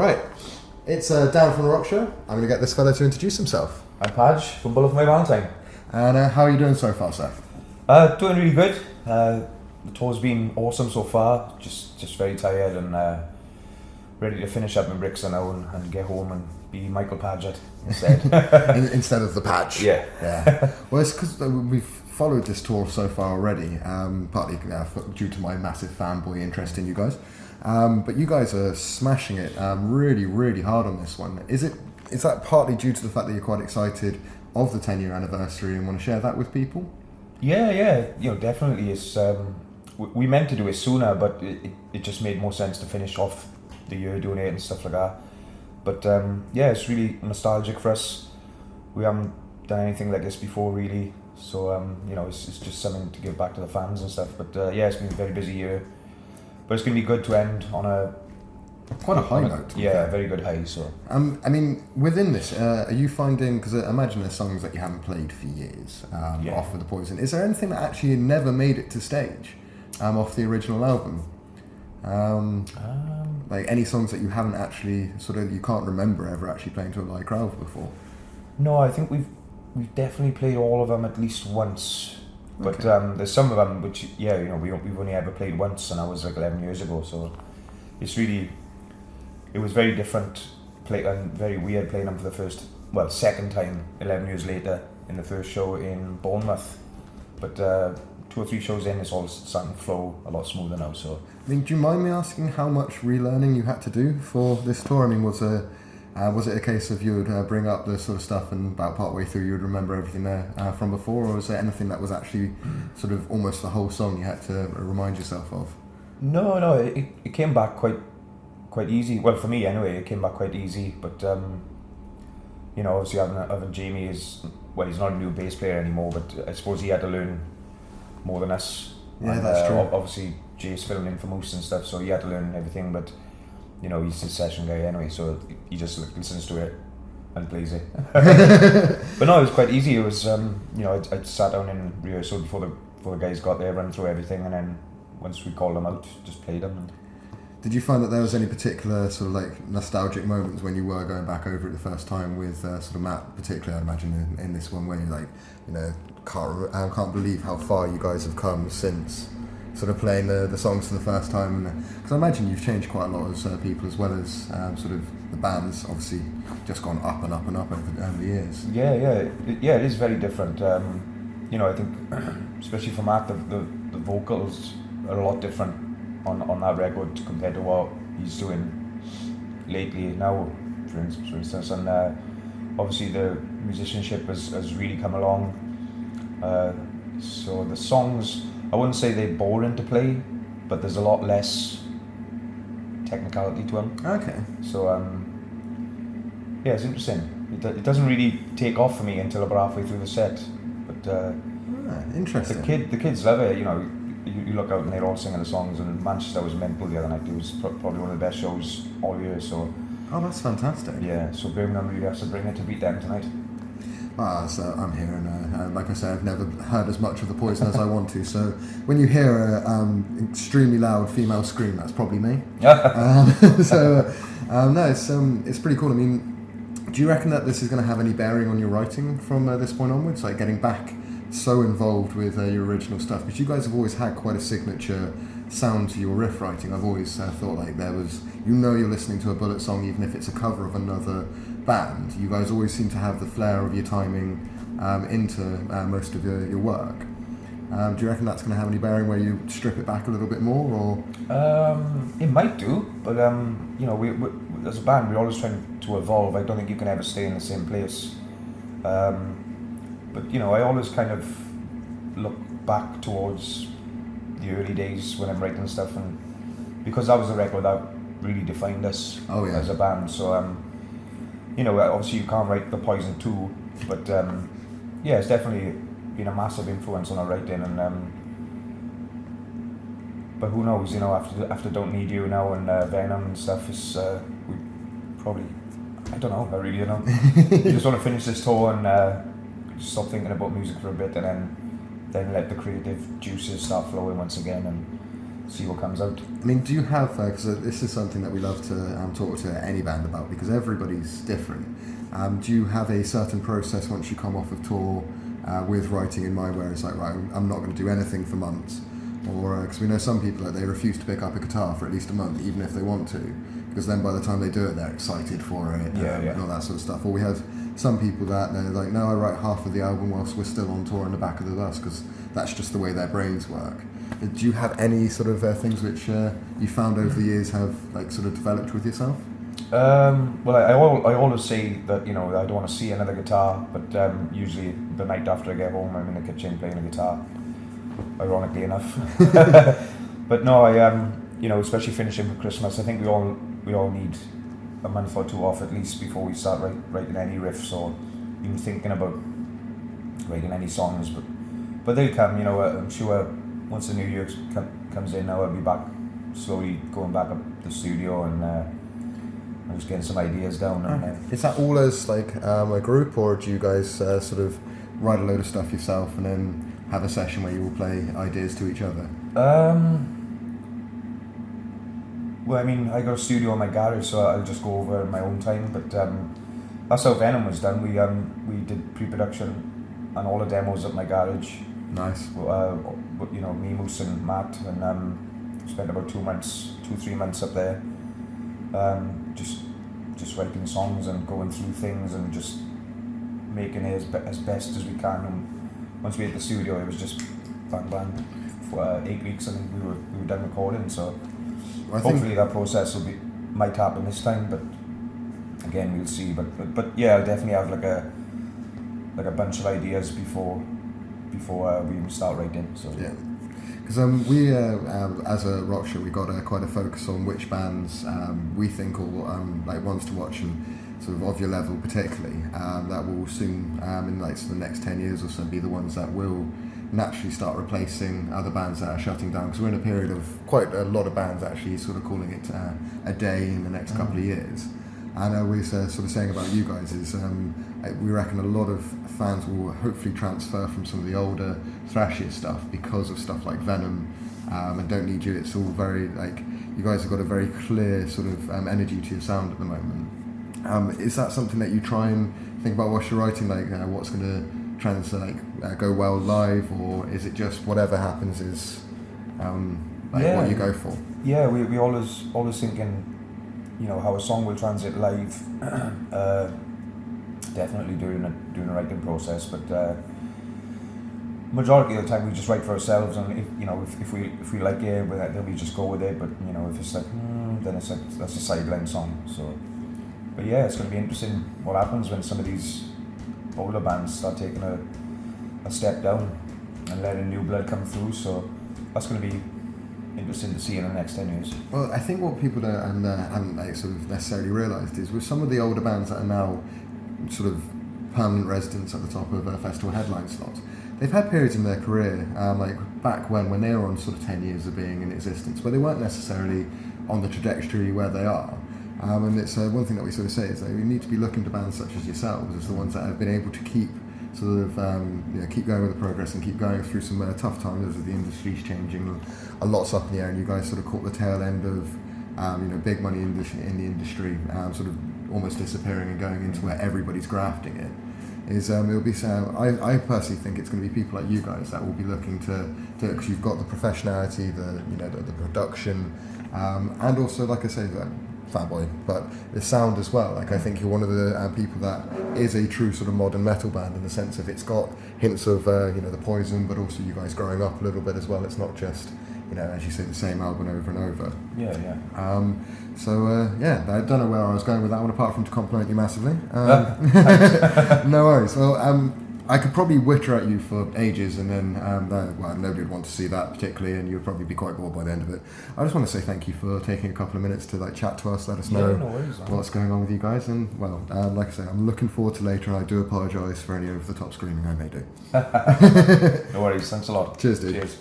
Right. It's Dan from the Rock Show. I'm going to get this fella to introduce himself. I'm Padge from my Valentine. And how are you doing so far, sir? Doing really good. The tour's been awesome so far. Just very tired and ready to finish up my bricks now and get home and be Michael Padge instead. Instead of the Padge. Yeah. Well, it's because we've followed this tour so far already, partly due to my massive fanboy interest in you guys. But you guys are smashing it really, really hard on this one. Is that partly due to the fact that you're quite excited of the 10-year anniversary and want to share that with people? Yeah. Definitely. It's we meant to do it sooner, but it just made more sense to finish off the year doing it and stuff like that. But it's really nostalgic for us. We haven't done anything like this before, really. So it's just something to give back to the fans and stuff. But it's been a very busy year. But it's going to be good to end on quite a high note. Yeah, a very good high. So within this, are you finding, because I imagine there's songs that you haven't played for years off of the Poison. Is there anything that actually never made it to stage off the original album? Like any songs that you haven't actually you can't remember ever actually playing to a live crowd before? No, I think we've definitely played all of them at least once. But there's some of them which we've only ever played once, and that was like 11 years ago. So it was very different and very weird playing them for the second time 11 years later in the first show in Bournemouth. But 2 or 3 shows in, it's all starting to flow a lot smoother now. So do you mind me asking how much relearning you had to do for this tour? Was it a case of you would bring up the sort of stuff and about partway through you would remember everything there from before, or was there anything that was actually sort of almost the whole song you had to remind yourself of? No, it came back quite easy. Well, for me anyway, it came back quite easy. But obviously having Jamie he's not a new bass player anymore, but I suppose he had to learn more than us. Yeah, that's true. Obviously Jay's filling in for Moose and stuff, so he had to learn everything. But he's a session guy anyway, so he just listens to it and plays it. But no, it was quite easy. It was, I sat down in rehearsal before the guys got there, ran through everything, and then once we called them out, just played them. Did you find that there was any particular sort of like nostalgic moments when you were going back over it the first time with sort of Matt, particularly, I imagine, in this one, where you're can't believe how far you guys have come since sort of playing the songs for the first time? Because I imagine you've changed quite a lot as people, as well as sort of the band's obviously just gone up and up and up over the years. Yeah, it is very different. I think especially for Matt, the vocals are a lot different on that record compared to what he's doing lately now, for instance. And obviously the musicianship has really come along. So the songs, I wouldn't say they're boring to play, but there's a lot less technicality to them. Okay. So it's interesting. It doesn't really take off for me until about halfway through the set. But interesting. The kids love it. You look out and they're all singing the songs. And Manchester was mental the other night. It was probably one of the best shows all year. So. Oh, that's fantastic. Yeah. So Birmingham really has to bring it to beat them tonight. So I'm here, and like I said, I've never heard as much of the Poison as I want to. So when you hear a extremely loud female scream, that's probably me. No, it's pretty cool. I mean, do you reckon that this is going to have any bearing on your writing from this point onwards, like getting back so involved with your original stuff? Because you guys have always had quite a signature sound to your riff writing. I've always thought like there was, you're listening to a Bullet song even if it's a cover of another band. You guys always seem to have the flair of your timing into most of your work. Do you reckon that's going to have any bearing where you strip it back a little bit more, or? It might do, but we as a band we're always trying to evolve. I don't think you can ever stay in the same place. But I always kind of look back towards the early days when I'm writing stuff, and because that was the record that really defined us as a band. So obviously you can't write the Poison 2, but it's definitely been a massive influence on our writing. And but who knows? After Don't Need You now and Venom and stuff, is we probably, I don't know. I really don't know. You just want to finish this tour and stop thinking about music for a bit, and then let the creative juices start flowing once again. And see what comes out. I mean, do you have, because this is something that we love to talk to any band about, because everybody's different. Do you have a certain process once you come off of tour with writing in mind where it's like, right, I'm not going to do anything for months? Or, because we know some people that they refuse to pick up a guitar for at least a month, even if they want to, because then by the time they do it, they're excited for it and all that sort of stuff. Or we have some people that they're like, no, I write half of the album whilst we're still on tour in the back of the bus, because that's just the way their brains work. Do you have any sort of things which you found over the years have like sort of developed with yourself? Well, I always say that, you know, I don't want to see another guitar, but usually the night after I get home, I'm in the kitchen playing a guitar, ironically enough. But no, you know, especially finishing for Christmas, I think we all need a month or two off at least before we start writing any riffs or even thinking about writing any songs. But they'll come, you know. I'm sure once the new year comes in, now I'll be back, slowly going back up the studio and I'm just getting some ideas down. And is that all as like a group, or do you guys sort of write a load of stuff yourself and then have a session where you all play ideas to each other? Well, I mean, I got a studio in my garage, so I'll just go over in my own time. But that's how Venom was done. We did pre-production and all the demos at my garage. Nice. But you know, me, Moose, and Matt, and spent about 3 months up there, just writing songs and going through things and just making it as best as we can. And once we hit the studio, it was just bang. For 8 weeks, I think we were done recording. So hopefully that process might happen this time. But again, we'll see. But yeah, I'll definitely have like a bunch of ideas before we even start writing. So yeah, because we as a rock show, we got quite a focus on which bands we think are like ones to watch and sort of your level particularly, that will soon in like the next 10 years or so be the ones that will naturally start replacing other bands that are shutting down, because we're in a period of quite a lot of bands actually sort of calling it a day in the next couple of years. And we're sort of saying about you guys is we reckon a lot of fans will hopefully transfer from some of the older thrashier stuff because of stuff like Venom and Don't Need You. It's all very like, you guys have got a very clear sort of energy to your sound at the moment. Is that something that you try and think about whilst you're writing, like what's going to go well live, or is it just whatever happens is what you go for? Yeah, we always thinking, you know, how a song will transit live. Definitely during a writing process, but majority of the time we just write for ourselves, and if we like it, then we just go with it. But you know, if it's like then it's like that's a sideline song. So, but yeah, it's going to be interesting what happens when some of these older bands start taking a step down and letting new blood come through. So that's going to be interesting to see in the next 10 years. Well, I think what people haven't sort of necessarily realised is with some of the older bands that are now sort of permanent residents at the top of festival headline slots, they've had periods in their career, like back when they were on sort of 10 years of being in existence, but they weren't necessarily on the trajectory where they are. And it's one thing that we sort of say is that we need to be looking to bands such as yourselves as the ones that have been able to keep sort of keep going with the progress and keep going through some tough times as the industry's changing. A lot's up in the air, and you guys sort of caught the tail end of big money in the industry sort of almost disappearing and going into where everybody's grafting it. It'll be I personally think it's going to be people like you guys that will be looking to because you've got the professionality, the production, and also, like I say, fanboy, but the sound as well. Like I think you're one of the people that is a true sort of modern metal band in the sense of it's got hints of the Poison, but also you guys growing up a little bit as well. It's not just as you say, the same album over and over. Yeah. I don't know where I was going with that one apart from to compliment you massively. No worries. Well, I could probably witter at you for ages, and then nobody would want to see that particularly, and you'd probably be quite bored by the end of it. I just want to say thank you for taking a couple of minutes to chat to us, let us know what's going on with you guys, and like I say, I'm looking forward to later, and I do apologise for any over the top screaming I may do. No worries, thanks a lot. Cheers, dude. Cheers.